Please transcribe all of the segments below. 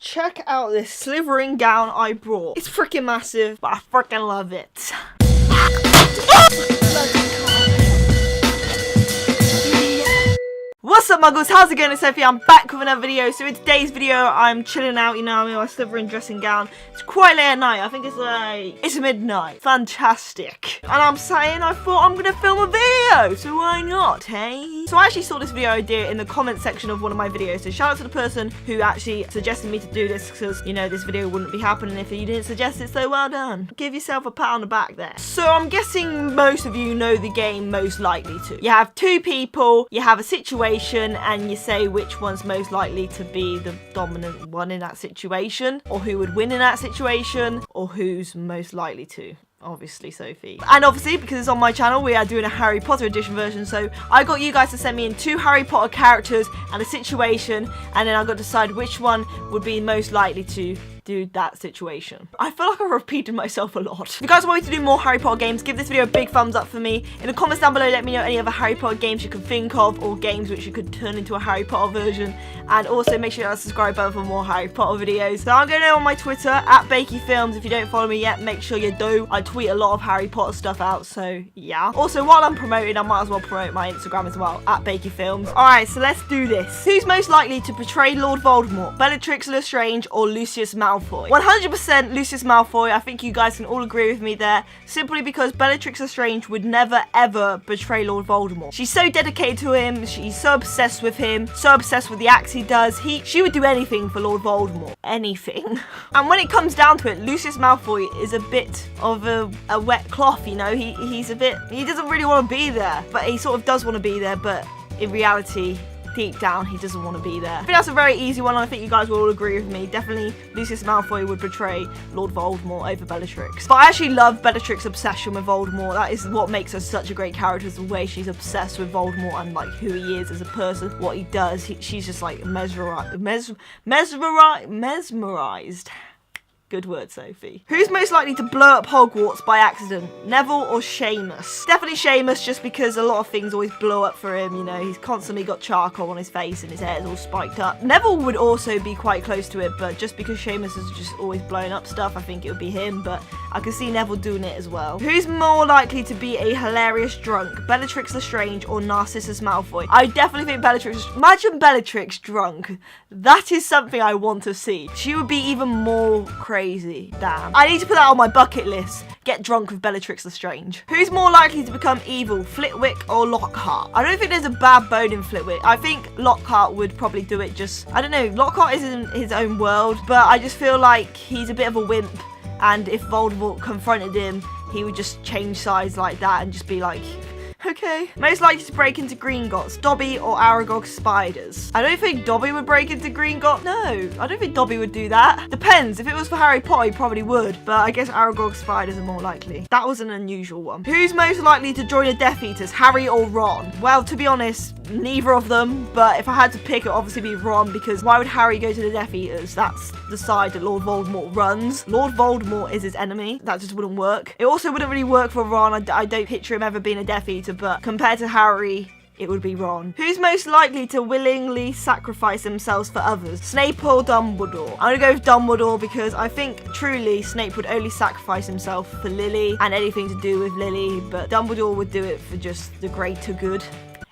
check out this slithering gown I brought. It's freaking massive, but I freaking love it. What's up, muggles? How's it going? It's Sophie. I'm back with another video. So in today's video, I'm chilling out, you know, I'm in my slithering dressing gown. It's quite late at night. I think it's midnight. Fantastic. And I'm saying I thought I'm gonna film a video, so why not, hey? So I actually saw this video idea in the comment section of one of my videos. So shout out to the person who actually suggested me to do this, because, you know, this video wouldn't be happening if you didn't suggest it, so well done. Give yourself a pat on the back there. So I'm guessing most of you know the game Most Likely To. You have two people, you have a situation, and you say which one's most likely to be the dominant one in that situation, or who would win in that situation, or who's most likely to. Obviously Sophie. And obviously, because it's on my channel, we are doing a Harry Potter edition version, so I got you guys to send me in 2 Harry Potter characters and a situation, and then I got to decide which one would be most likely to do that situation. I feel like I've repeated myself a lot. If you guys want me to do more Harry Potter games, give this video a big thumbs up for me. In the comments down below, let me know any other Harry Potter games you can think of, or games which you could turn into a Harry Potter version. And also make sure you subscribe button for more Harry Potter videos. So I'm going to on my Twitter, at BakeyFilms. If you don't follow me yet, make sure you do. I tweet a lot of Harry Potter stuff out, so yeah. Also, while I'm promoting, I might as well promote my Instagram as well, at BakeyFilms. Alright, so let's do this. Who's most likely to portray Lord Voldemort? Bellatrix Lestrange or Lucius Malfoy? 100% Lucius Malfoy. I think you guys can all agree with me there, simply because Bellatrix Lestrange would never ever betray Lord Voldemort. She's so dedicated to him, she's so obsessed with him, so obsessed with the acts he does. She would do anything for Lord Voldemort. Anything. And when it comes down to it, Lucius Malfoy is a bit of a wet cloth, you know. He doesn't really want to be there, but he sort of does want to be there, but in reality, deep down, he doesn't want to be there. I think that's a very easy one, and I think you guys will all agree with me. Definitely, Lucius Malfoy would betray Lord Voldemort over Bellatrix. But I actually love Bellatrix's obsession with Voldemort. That is what makes her such a great character, is the way she's obsessed with Voldemort and, like, who he is as a person, what he does. She's just, like, mesmerized. Good word, Sophie. Who's most likely to blow up Hogwarts by accident? Neville or Seamus? Definitely Seamus, just because a lot of things always blow up for him, you know. He's constantly got charcoal on his face and his hair's all spiked up. Neville would also be quite close to it, but just because Seamus is just always blowing up stuff, I think it would be him, but I can see Neville doing it as well. Who's more likely to be a hilarious drunk? Bellatrix Lestrange or Narcissus Malfoy? I definitely think Bellatrix. Imagine Bellatrix drunk. That is something I want to see. She would be even more crazy. Damn. I need to put that on my bucket list. Get drunk with Bellatrix Lestrange. Who's more likely to become evil? Flitwick or Lockhart? I don't think there's a bad bone in Flitwick. I think Lockhart would probably do it just... I don't know. Lockhart is in his own world, but I just feel like he's a bit of a wimp. And if Voldemort confronted him, he would just change sides like that and just be like... Okay. Most likely to break into Gringotts, Dobby or Aragog spiders? I don't think Dobby would break into Gringotts. No, I don't think Dobby would do that. Depends. If it was for Harry Potter, he probably would. But I guess Aragog spiders are more likely. That was an unusual one. Who's most likely to join the Death Eaters, Harry or Ron? Well, to be honest, neither of them. But if I had to pick, it would obviously be Ron, because why would Harry go to the Death Eaters? That's the side that Lord Voldemort runs. Lord Voldemort is his enemy. That just wouldn't work. It also wouldn't really work for Ron. I don't picture him ever being a Death Eater, but compared to Harry, it would be Ron. Who's most likely to willingly sacrifice themselves for others? Snape or Dumbledore? I'm gonna go with Dumbledore, because I think truly Snape would only sacrifice himself for Lily and anything to do with Lily, but Dumbledore would do it for just the greater good.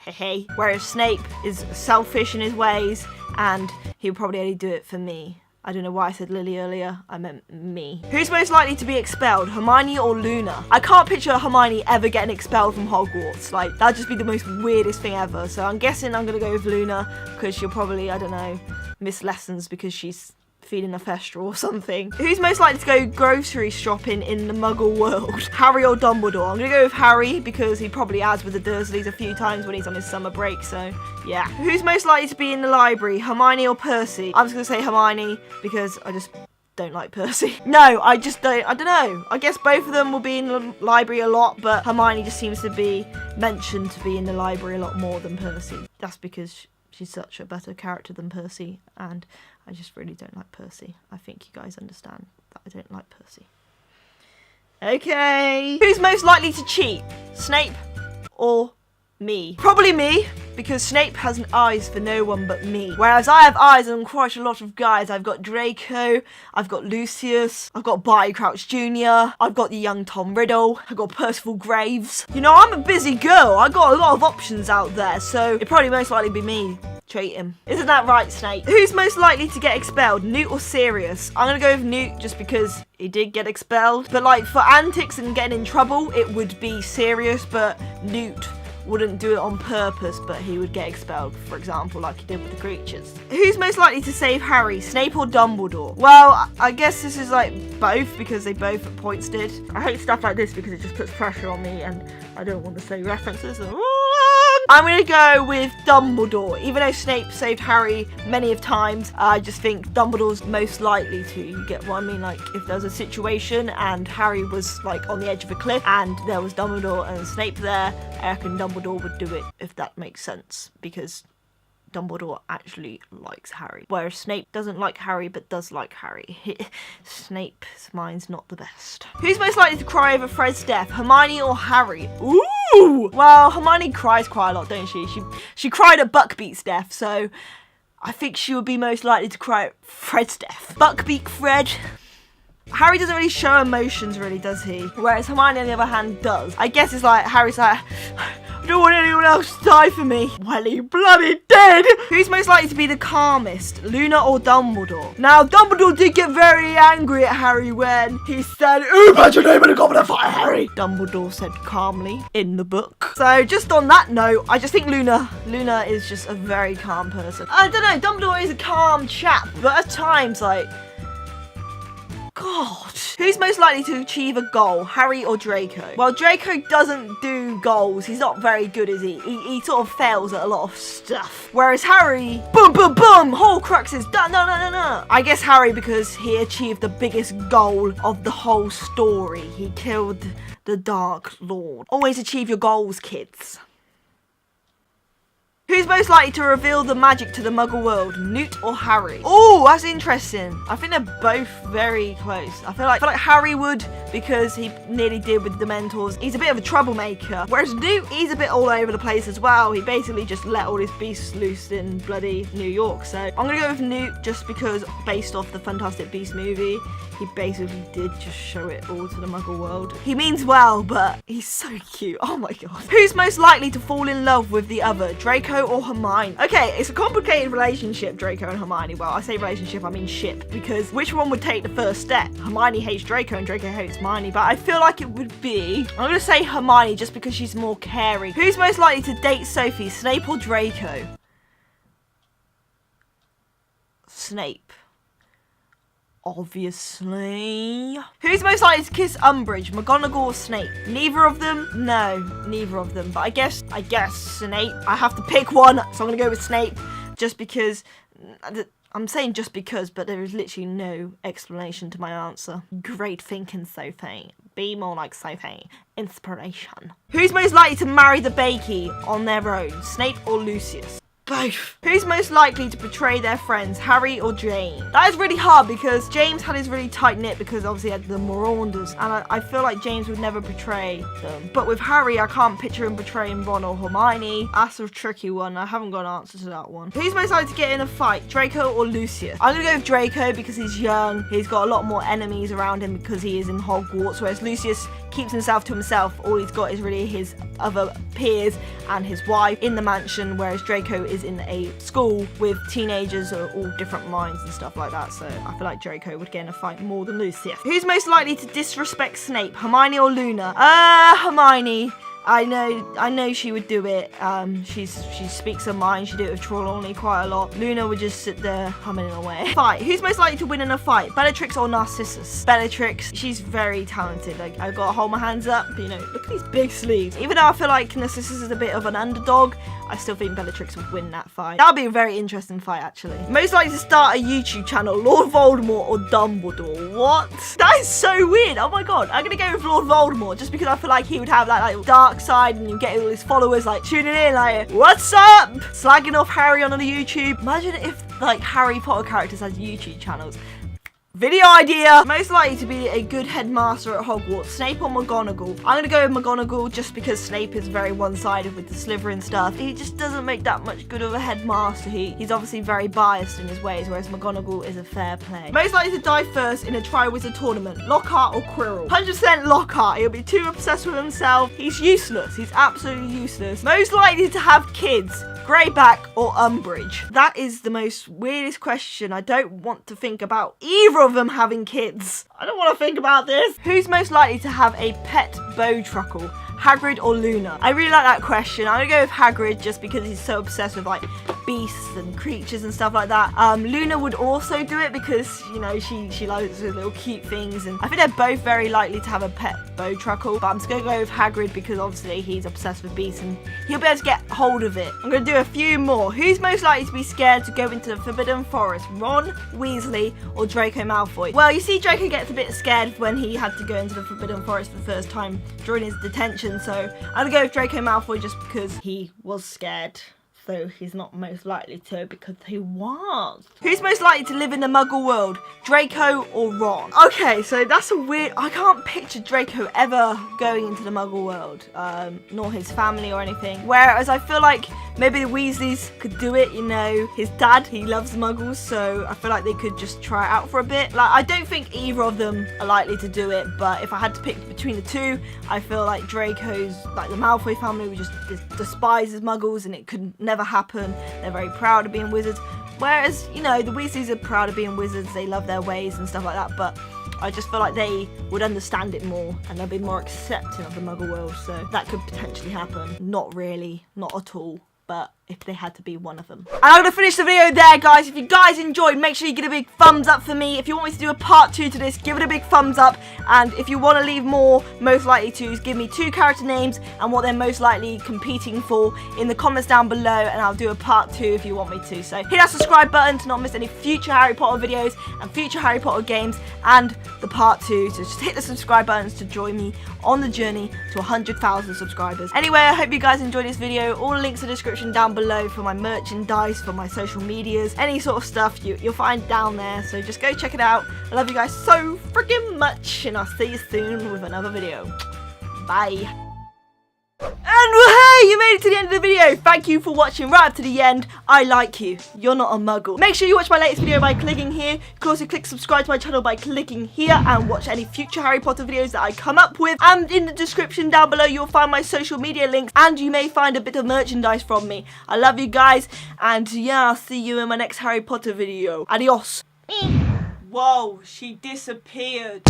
Hey. Whereas Snape is selfish in his ways, and he would probably only do it for me. I don't know why I said Lily earlier. I meant me. Who's most likely to be expelled? Hermione or Luna? I can't picture Hermione ever getting expelled from Hogwarts. Like, that'd just be the most weirdest thing ever. So I'm guessing I'm going to go with Luna, because she'll probably, I don't know, miss lessons because she's feeding a Thestral or something. Who's most likely to go grocery shopping in the Muggle world? Harry or Dumbledore? I'm gonna go with Harry, because he probably has with the Dursleys a few times when he's on his summer break, so yeah. Who's most likely to be in the library? Hermione or Percy? I'm just gonna say Hermione, because I just don't like Percy. No, I don't know. I guess both of them will be in the library a lot, but Hermione just seems to be mentioned to be in the library a lot more than Percy. That's because she's such a better character than Percy, and I just really don't like Percy. I think you guys understand that I don't like Percy. Okay. Who's most likely to cheat? Snape or Me. Probably me, because Snape has eyes for no one but me. Whereas I have eyes on quite a lot of guys. I've got Draco, I've got Lucius, I've got Barty Crouch Jr., I've got the young Tom Riddle, I've got Percival Graves. You know, I'm a busy girl. I got a lot of options out there, so it'd probably most likely be me. Treat him. Isn't that right, Snape? Who's most likely to get expelled, Newt or Sirius? I'm gonna go with Newt just because he did get expelled. But like for antics and getting in trouble, it would be Sirius, but Newt wouldn't do it on purpose, but he would get expelled, for example, like he did with the creatures. Who's most likely to save Harry, Snape or Dumbledore? Well, I guess this is like both, because they both at points did. I hate stuff like this because it just puts pressure on me and I don't want to say references. I'm gonna go with Dumbledore. Even though Snape saved Harry many of times, I just think Dumbledore's most likely to. You get what I mean? Like, if there's a situation and Harry was like on the edge of a cliff and there was Dumbledore and Snape there, I reckon Dumbledore would do it, if that makes sense, because Dumbledore actually likes Harry, whereas Snape doesn't like Harry but does like Harry. Snape's mind's not the best. Who's most likely to cry over Fred's death, Hermione or Harry? Ooh! Well, Hermione cries quite a lot, don't she? She cried at Buckbeak's death, so I think she would be most likely to cry at Fred's death. Buckbeak Fred. Harry doesn't really show emotions, really, does he? Whereas Hermione, on the other hand, does. I guess it's like, Harry's like, I don't want anyone else to die for me. Well, he bloody dead. Who's most likely to be the calmest, Luna or Dumbledore? Now, Dumbledore did get very angry at Harry when he said, "Who put your name in a goblet of fire, Harry?" Dumbledore said calmly in the book. So, just on that note, I just think Luna is just a very calm person. I don't know, Dumbledore is a calm chap, but at times, like, God. Who's most likely to achieve a goal, Harry or Draco? Well, Draco doesn't do goals. He's not very good, is he? He sort of fails at a lot of stuff. Whereas Harry, boom, boom, boom, Horcruxes, no. I guess Harry, because he achieved the biggest goal of the whole story. He killed the Dark Lord. Always achieve your goals, kids. Who's most likely to reveal the magic to the Muggle world, Newt or Harry? Oh, that's interesting. I think they're both very close. I feel like Harry would, because he nearly did with the Dementors. He's a bit of a troublemaker. Whereas Newt, he's a bit all over the place as well. He basically just let all his beasts loose in bloody New York. So I'm going to go with Newt just because, based off the Fantastic Beasts movie, he basically did just show it all to the Muggle world. He means well, but he's so cute. Oh my god. Who's most likely to fall in love with the other, Draco or Hermione? Okay, it's a complicated relationship, Draco and Hermione. Well, I say relationship, I mean ship, because which one would take the first step? Hermione hates Draco and Draco hates Hermione, but I feel like it would be, I'm going to say Hermione just because she's more caring. Who's most likely to date Sophie, Snape or Draco? Snape. Obviously. Who's most likely to kiss Umbridge, McGonagall or Snape? Neither of them? No, neither of them. But I guess Snape. I have to pick one, so I'm gonna go with Snape, just because. I'm saying just because, but there is literally no explanation to my answer. Great thinking, Sophie. Be more like Sophie. Inspiration. Who's most likely to marry the Bakey on their own, Snape or Lucius? Both. Who's most likely to betray their friends, Harry or James? That is really hard because James had his really tight knit because obviously he had the Marauders, and I feel like James would never betray them. But with Harry, I can't picture him betraying Ron or Hermione. That's a tricky one. I haven't got an answer to that one. Who's most likely to get in a fight, Draco or Lucius? I'm gonna go with Draco because he's young. He's got a lot more enemies around him because he is in Hogwarts, whereas Lucius keeps himself to himself. All he's got is really his other peers and his wife in the mansion, whereas Draco is in a school with teenagers of all different minds and stuff like that, so I feel like Draco would get in a fight more than Lucius. Who's most likely to disrespect Snape, Hermione or Luna? Hermione. I know she would do it. She speaks her mind. She did it with Trelawney quite a lot. Luna would just sit there humming away. Fight. Who's most likely to win in a fight? Bellatrix or Narcissus? Bellatrix. She's very talented. Like, I've got to hold my hands up. You know, look at these big sleeves. Even though I feel like Narcissus is a bit of an underdog, I still think Bellatrix would win that fight. That would be a very interesting fight, actually. Most likely to start a YouTube channel, Lord Voldemort or Dumbledore? What? That is so weird. Oh my god. I'm gonna go with Lord Voldemort just because I feel like he would have that like dark side and you get all his followers like tuning in like, what's up? Slagging off Harry on the YouTube. Imagine if like Harry Potter characters had YouTube channels. Video idea! Most likely to be a good headmaster at Hogwarts, Snape or McGonagall? I'm gonna go with McGonagall just because Snape is very one-sided with the Slytherin stuff. He just doesn't make that much good of a headmaster. He's obviously very biased in his ways, whereas McGonagall is a fair play. Most likely to die first in a Triwizard tournament, Lockhart or Quirrell? 100% Lockhart. He'll be too obsessed with himself. He's useless. He's absolutely useless. Most likely to have kids, Greyback or Umbridge? That is the most weirdest question. I don't want to think about either of them having kids. I don't want to think about this. Who's most likely to have a pet Bowtruckle? Hagrid or Luna? I really like that question. I'm gonna go with Hagrid just because he's so obsessed with like beasts and creatures and stuff like that. Luna would also do it because, you know, she likes the little cute things, and I think they're both very likely to have a pet Bowtruckle, but I'm just gonna go with Hagrid because obviously he's obsessed with beasts and he'll be able to get hold of it. I'm gonna do a few more. Who's most likely to be scared to go into the Forbidden Forest? Ron, Weasley or Draco Malfoy? Well, you see Draco gets a bit scared when he had to go into the Forbidden Forest for the first time during his detention, so I'm gonna go with Draco Malfoy just because he was scared. So he's not most likely to because he was. Who's most likely to live in the Muggle world? Draco or Ron? Okay, so that's a weird... I can't picture Draco ever going into the Muggle world, nor his family or anything. Whereas I feel like maybe the Weasleys could do it, you know. His dad, he loves Muggles, so I feel like they could just try it out for a bit. Like, I don't think either of them are likely to do it, but if I had to pick between the two, I feel like Draco's, like the Malfoy family would just despise Muggles and it could never happen. They're very proud of being wizards, whereas, you know, the Weasleys are proud of being wizards. They love their ways and stuff like that, but I just feel like they would understand it more and they'll be more accepting of the Muggle world, so that could potentially happen. Not really, not at all, but if they had to be one of them. And I'm gonna finish the video there, guys. If you guys enjoyed, make sure you give a big thumbs up for me. If you want me to do a part 2 to this, give it a big thumbs up. And if you want to leave more most likely to's, give me 2 character names and what they're most likely competing for in the comments down below, and I'll do a part 2 if you want me to. So hit that subscribe button to not miss any future Harry Potter videos and future Harry Potter games and the part 2. So just hit the subscribe buttons to join me on the journey to 100,000 subscribers. Anyway, I hope you guys enjoyed this video. All the links in the description down below for my merchandise, for my social medias, any sort of stuff you'll find down there, so just go check it out. I love you guys so freaking much, and I'll see you soon with another video. Bye. And hey, you made it to the end of the video. Thank you for watching right up to the end. I like you. You're not a muggle. Make sure you watch my latest video by clicking here. You can also click subscribe to my channel by clicking here and watch any future Harry Potter videos that I come up with. And in the description down below, you'll find my social media links and you may find a bit of merchandise from me. I love you guys, and yeah, I'll see you in my next Harry Potter video. Adios. Whoa, she disappeared.